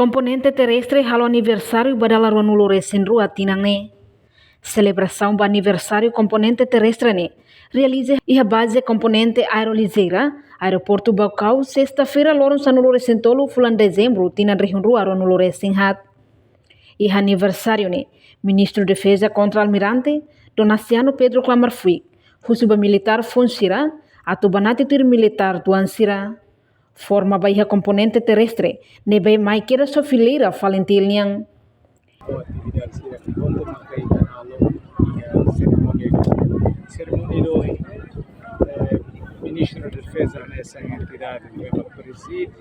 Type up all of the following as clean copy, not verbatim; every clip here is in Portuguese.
Componente terrestre halo aniversário badala ronulu resen rua tinang ne. Celebração do aniversário componente terrestre ne. Realize a base componente aeroligeira, aeroporto Baucau, sexta-feira loron sanulu resentolo fulan dezembro tinan rihun rua ronulu resen hat. E aniversário ne. Ministro de Defesa contra-almirante Donaciano Pedro Clamarfui, Husuba militar Fonsira, atubanati tir militar Tuansira. Forma baia componente terrestre, nebe mai kira so fileira falentil niang. Cerimônia do Ministro da Defesa nessa entidade que preside,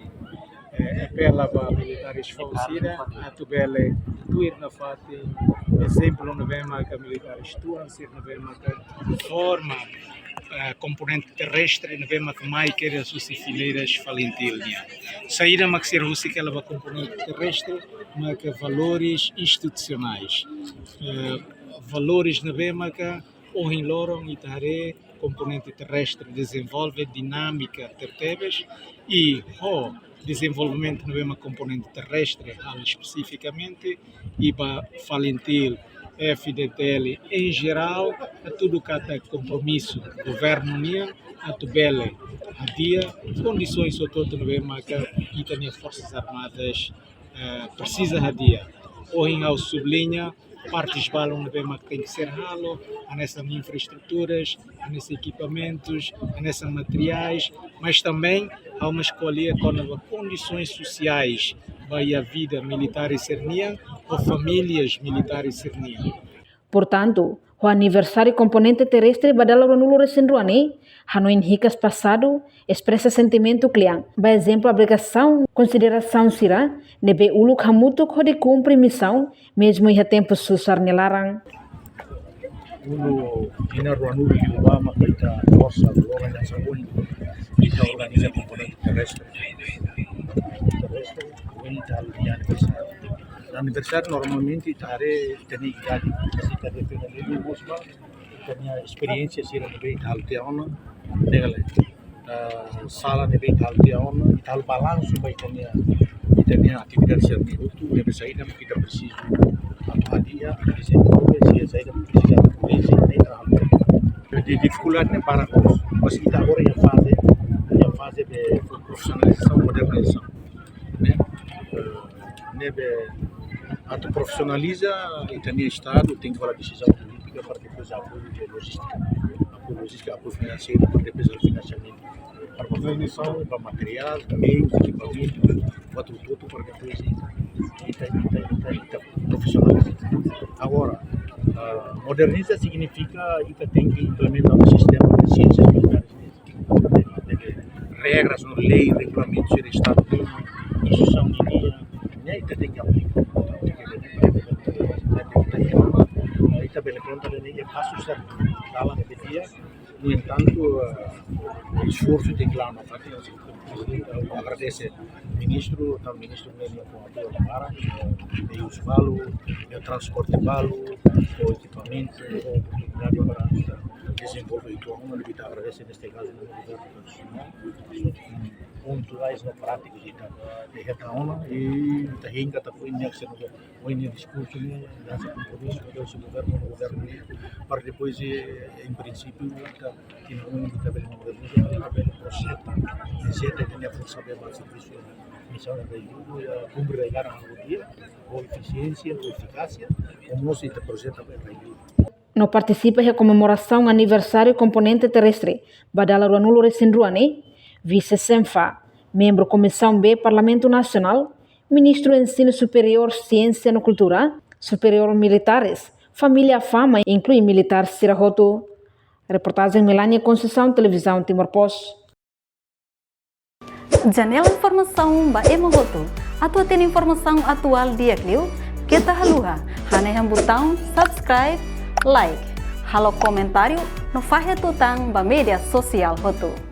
pela militares falsira, a tubele tuir na fati, exemplo no bem marca militares tuansir no bem marca forma componente terrestre no bem marca mais que as fileiras falentilnia. Saída maxir russa que ela componente terrestre, marca valores institucionais, valores no bem marca ou em loro itare componente terrestre desenvolve dinâmica tertebes e o desenvolvimento no mesmo componente terrestre especificamente e para falentil FDTL em geral a tudo que é compromisso governo nia a tubele a dia condições todo no mesmo que tem forças armadas precisa a dia ou em ao sublinha partes balam no mesmo que tem que ser ralo nessas infraestruturas nesses equipamentos nesses materiais mas também há uma escolha com condições sociais para a vida militar e sernia ou famílias militares e sernia. Portanto, o aniversário componente terrestre badala ronulu resenruane, hanoin hikas passado, expressa sentimento cliang. Por exemplo, obrigação, consideração sira, nebe ulu kamutu kode cumpre missão, mesmo ia tempo susar nelarang. Ulu ina ronulu Obama kita força do organização kita organiza componente terrestre. Aniversário normalmente tare tem idade kita defende mosba tem experiência sira bem alteona legal sala de bem alteona e tal balanço vai tem atividade servi itu deve sair da kita preciso a dia desenvolver se sair da precisa de dificuldade para nós mas kita agora em fase de profissionalização modernização né tu profissionaliza e tem estado tem que falar decisão política para depois apoio de logística apoio financeiro para depois o financiamento para formação para material meios equipamento para tudo para depois e profissionaliza agora moderniza significa que tem que implementar um sistema de ciências militares regras lei regulamentos do estado isso são e tem que aplicar kita bela conta de passos certo dalla media no entanto o esforço tem lá na parte agradece ministro tal ministro mesmo com a Câmara e os valo o transporte valo o equipamento a oportunidade para desenvolver o uma ele agradece neste caso no governo nacional pontuais na prática de retaona e ainda está foi nesse discurso nesse compromisso do seu governo para depois em princípio que não está bem modernização projeto tem a força de mais serviço missão da ajuda a cumprir a garantia ou eficiência ou eficácia como se este projeto vai No participa a comemoração aniversário componente terrestre badala ronulu resenruane vice Senfa, membro Comissão B Parlamento Nacional, Ministro Ensino Superior Ciência e Cultura, Superior Militares, Família Fama inclui militar Sirahoto. Reportagem Melania Conceição, Televisão Timor-Post. Janela Informação ba Emohoto. Atua tem informação atual dia Clio, kita haluha, haneham botão subscribe, like, halo comentário no Fahia Tutang ba media sosial Hoto.